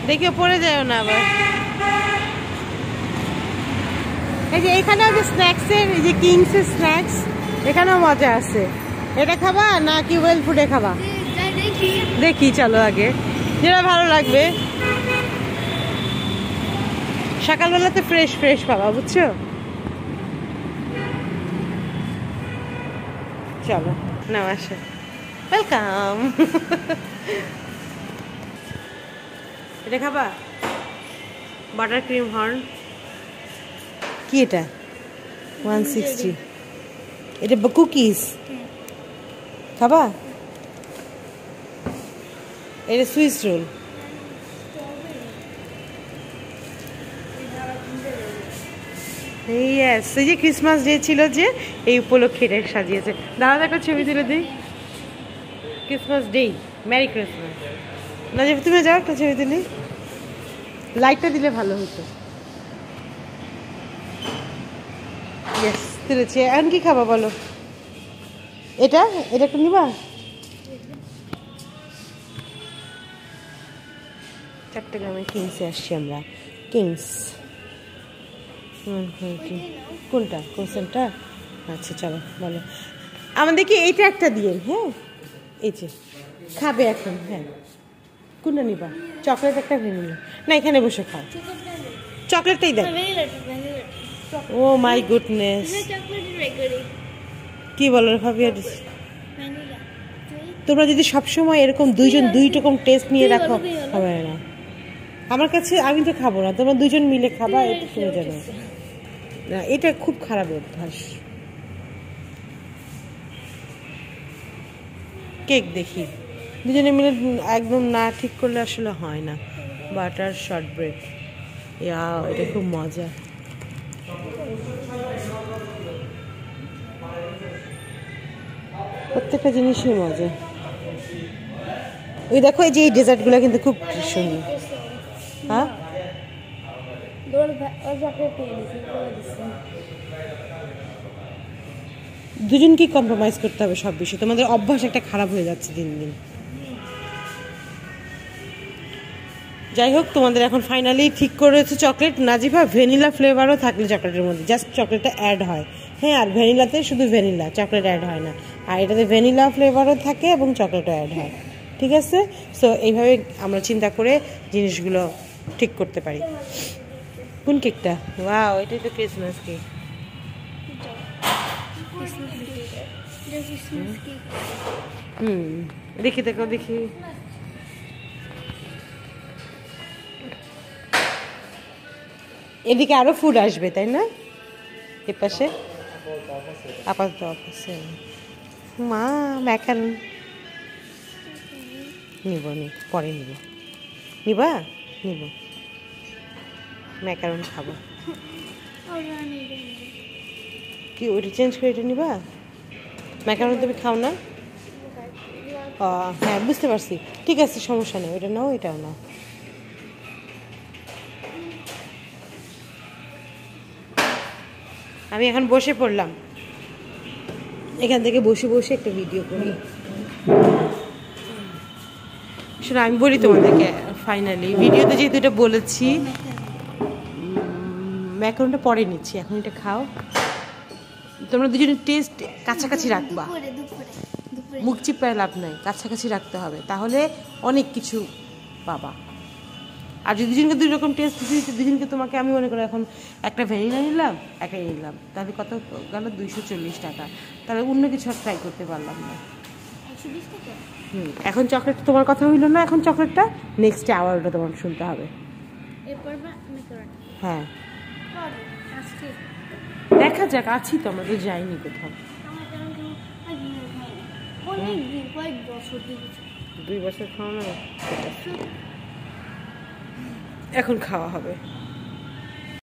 দেখে পড়ে যায় না আবার। এই যে এখানে যে স্ন্যাক্সের, এই যে কিংসের স্ন্যাক্স, এখানেও মজা আছে। এটা খাবা না কি ওয়েল ফুডে খাবা? দেখি চলো আগে, যেটা ভালো লাগবে। সকালবেলাতে ফ্রেশ ফ্রেশ পাবা, বুঝছো? চলো না আসো, ওয়েলকাম। এটা খাবা? Butter cream horn. কি এটা? 160। এটা কুকিজ খাবা? এটা সুইস রোল। এই যে ক্রিসমাস ডে ছিল, যে এই উপলক্ষে এটা সাজিয়েছে। দাদা একটা ছবি তুলে দিই, ক্রিসমাস ডে, মেরি ক্রিসমাস। না যে তুমি যাও একটা ছবি তুলি, লাইটটা দিলে ভালো হতো। ইয়েস, তুলেছি। এখন কি খাবা বলো? এটা একটু নিবা? 4 গ্রামে কিংসে আসছি আমরা। কিংস কোনটা? কোনটা? আচ্ছা চলো বলো আমাদেরকে। এইটা একটা দিয়ে, হ্যাঁ এই যে খাবে এখন। হ্যাঁ কোনটা নিবা? চকলেট একটা, ভ্যানিলা? না এখানে বসে খাও, চকলেটটাই দেখ। ও মাই গুডনেস, কি বলো ভাবিয়া? তোমরা যদি সবসময় এরকম দুইজন দুই রকম টেস্ট নিয়ে রাখো, হবে না। আমার কাছে, আমি তো খাবো না, তোমরা দুজন মিলে খাবা, এটা তুমি জানো না। এটা খুব খারাপ অভ্যাস। কেক দেখি, দুজনে মিলে একদম না ঠিক করলে আসলে হয় না। বাটার শর্ট ব্রেড, এটা খুব মজা। প্রত্যেকটা জিনিসই মজা। ওই দেখো, এই যে এই ডেজার্টগুলো কিন্তু খুব সুন্দর। হ্যাঁ দুজনকেই কম্প্রোমাইজ করতে হবে সব বিষয়ে। তোমাদের অভ্যাস একটা খারাপ হয়ে যাচ্ছে দিন দিন। যাই হোক, তোমাদের এখন ফাইনালি ঠিক করেছে চকলেট। নাজিফা, ভ্যানিলা ফ্লেভারও থাকলে চকলেটের মধ্যে জাস্ট চকলেটটা অ্যাড হয়। হ্যাঁ, আর ভ্যানিলাতে শুধু ভ্যানিলা, চকলেট অ্যাড হয় না। আর এটাতে ভ্যানিলা ফ্লেভারও থাকে এবং চকলেটও অ্যাড হয়। ঠিক আছে, সো এইভাবে আমরা চিন্তা করে জিনিসগুলো ঠিক করতে পারি। কোন কেকটা? ওয়াও, এটাই তো ক্রিসমাস কেক। দেখি দেখো, দেখি। এদিকে আরো ফুড আসবে তাই না? এ পাশে আপাতত অফিসে মা ম্যাকারন নিব, পরে নিব। নিবা? নিব, ম্যাকারন খাবো। কি ওইটা চেঞ্জ করে এটা নিবা? ম্যাকারন তুমি খাও না? হ্যাঁ বুঝতে পারছি, ঠিক আছে, সমস্যা নেই। ওইটা নাও, এটাও নাও। আমি এখন বসে পড়লাম, এখান থেকে বসে বসে একটা ভিডিও করি। শোনো, আমি বলি তোমাদেরকে, ফাইনালি ভিডিওতে যেহেতু এটা বলেছি, ম্যাকারনটা পরে নিচ্ছি, এখন এটা খাও। তোমরা দুজনের টেস্ট কাছাকাছি রাখবা, মুখ চিপায় লাভ নাই, কাছাকাছি রাখতে হবে, তাহলে অনেক কিছু পাবা। আর যদি দুজনকে দুই রকম টেস্ট দিতে, দুজনকে তোমাকে আমি মনে করি এখন একটা ভ্যানিলা নিলাম, একটা নিলাম, তাহলে কত গেল? 240 টাকা। তাহলে অন্য কিছু আর ট্রাই করতে পারলাম না। এখন চকলেট তোমার কথা হইলো না, এখন চকলেটটা নেক্সট আবার ওটা তোমার শুনতে হবে। হ্যাঁ দেখা যাক, আছি তো, আমরা তো যাইনি কোথাও। 2 বছর খাওয়া না, এখন খাওয়া হবে।